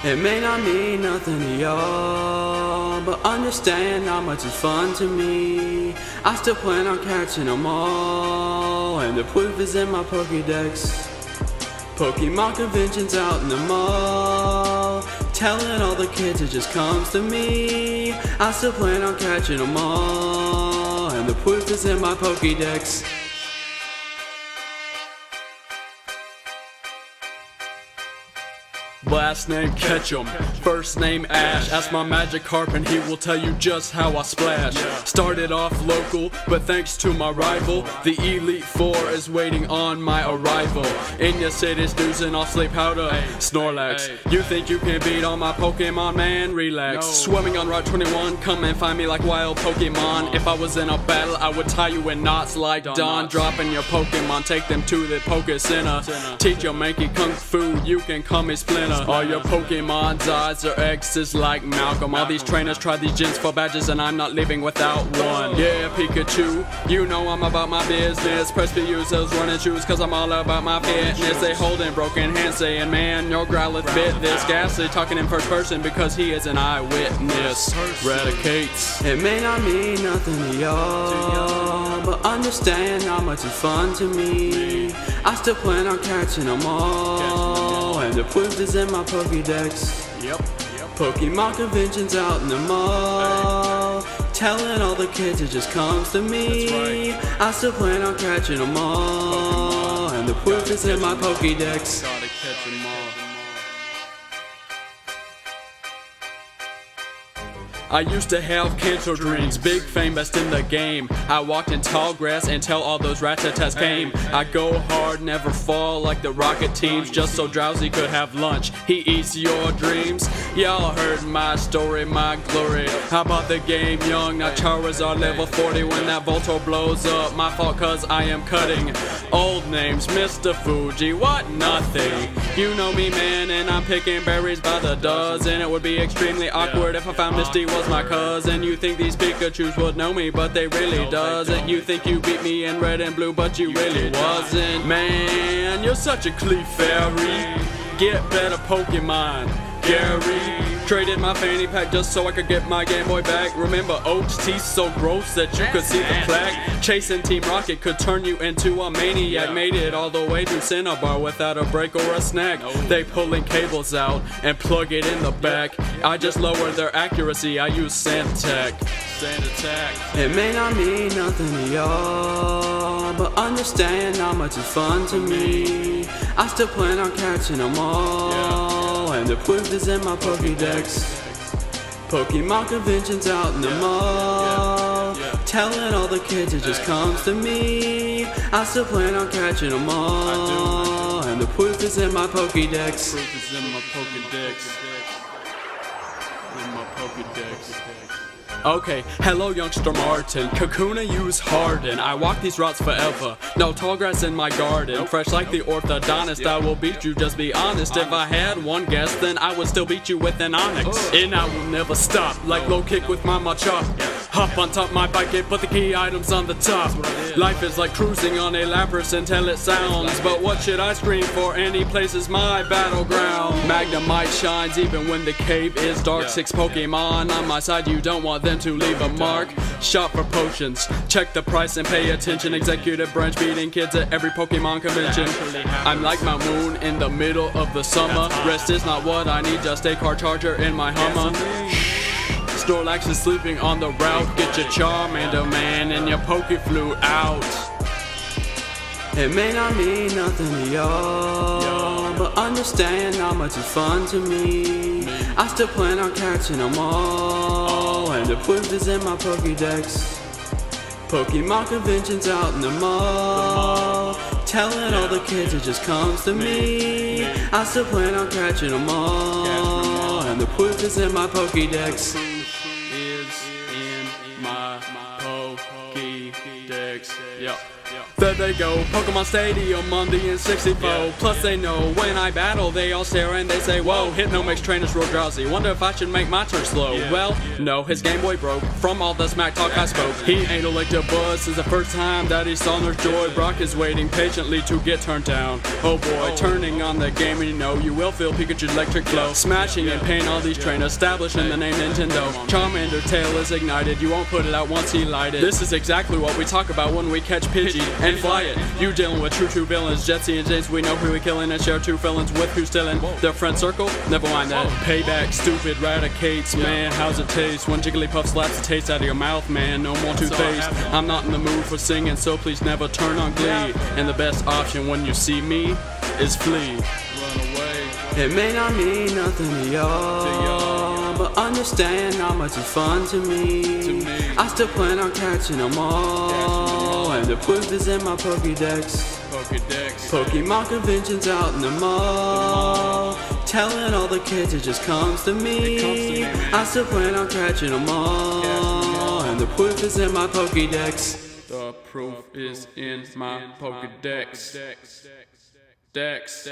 It may not mean nothing to y'all, but understand how much it's fun to me. I still plan on catching them all, and the proof is in my pokedex. Pokemon conventions out in the mall, telling all the kids it just comes to me. I still plan on catching them all, and the proof is in my pokedex. Last name Ketchum, first name Ash. Ask my magikarp and he will tell you just how I splash. Started off local, but thanks to my rival, the Elite Four is waiting on my arrival. In your city, snoozing off sleep powder, Snorelax. You think you can beat all my Pokemon, man? Relax. Swimming on Route 21, come and find me like wild Pokemon. If I was in a battle, I would tie you in knots like Don. Dropping your Pokemon, take them to the Poke Center. Teach your mankey kung fu, you can call me Splinter. All your Pokemon's eyes are X's like Malcolm. All these trainers try these gyms for badges and I'm not leaving without one. Yeah, Pikachu, you know I'm about my business. Press for users running shoes cause I'm all about my fitness. They holding broken hands saying, man, your Growlithe bit this. Ghastly talking in first person because he is an eyewitness. Radicates. It may not mean nothing to y'all, but understand how much it's fun to me. I still plan on catching them all, and the proof is in my pokedex. Pokemon conventions out in the mall, telling all the kids it just comes to me. I still plan on catching them all, and the proof is in my pokedex. I used to have cancer dreams, big fame, best in the game. I walked in tall grass until all those rat-tat-tats came. I go hard, never fall like the rocket teams, just so Drowsy could have lunch. He eats your dreams. Y'all heard my story, my glory. How about the game young? Now Charizard level 40 when that Voltor blows up. My fault cause I am cutting old names. Mr. Fuji, what? Nothing. You know me, man, and I'm picking berries by the dozen. It would be extremely awkward if I found Misty was my cousin. You think these Pikachus would know me, but they really doesn't. You think you beat me in red and blue, but you really wasn't. Man, you're such a Clefairy. Get better Pokemon, Gary. Traded my fanny pack just so I could get my Game Boy back. Remember Oak's teeth so gross that you could see the plaque. Chasing Team Rocket could turn you into a maniac. Made it all the way to Cinnabar without a break or a snack. They pulling cables out and plug it in the back. I just lowered their accuracy, I use Sand Attack. It may not mean nothing to y'all, but understand how much it's fun to me. I still plan on catching them all, and the proof is in my pokedex. Pokemon conventions out in the mall, telling all the kids it just comes to me. I still plan on catching them all, and the proof is in my pokedex. Okay, hello youngster Martin, Kakuna use Harden. I walk these routes forever, no tall grass in my garden. Fresh like the orthodontist, I will beat you, just be honest. If I had one guess, then I would still beat you with an Onyx. And I will never stop, like low kick with my Machop. Hop on top my bike and put the key items on the top. Life is like cruising on a Lapras until it sounds. But what should I scream for? Any place is my battleground. Magnemite shines even when the cave is dark. 6 Pokemon on my side, you don't want them to leave a mark. Shop for potions, check the price and pay attention. XecutiveBranch beating kids at every Pokemon convention. I'm like my moon in the middle of the summer. Rest is not what I need, just a car charger in my Hummer. Snorelax is sleeping on the route. Get your Charmander, man, and your Pokeflute out. It may not mean nothing to y'all, but understand how much it's fun to me. I still plan on catching them all, and the proof is in my pokedex. Pokemon conventions out in the mall, telling all the kids it just comes to me. I still plan on catching them all, and the proof is in my pokedex. Is in my pokedex. There they go, Pokemon Stadium on the N64. Plus they know when I battle, they all stare and they say, whoa, Hypno makes trainers real drowsy. Wonder if I should make my turn slow. Well, no, his Game Boy broke from all the smack talk I spoke. He ain't elected buzz since the first time that he saw Nurse Joy. Brock is waiting patiently to get turned down. Oh boy, turning on the game and you know you will feel Pikachu's electric flow. Smashing and paint all these trainers, establishing the name Nintendo. Charmander tail is ignited, you won't put it out once he lighted. This is exactly what we talk about when we catch Pidgey and fly it. You dealing with true villains, Jetsy and James, we know who we killing and share two villains with who's stealing their friend circle. Never mind that. Payback, stupid, eradicates, man, how's it taste? When Jigglypuff slaps the taste out of your mouth, man, no more toothpaste. I'm not in the mood for singing, so please never turn on Glee. And the best option when you see me is flee. Run away. It may not mean nothing to y'all, but understand how much it's fun to me. I still plan on catching them all, and the proof is in my pokedex. Pokemon conventions out in the mall, telling all the kids it just comes to me. I still plan on catching them all, and the proof is in my pokedex. The proof is in my pokedex. Dex.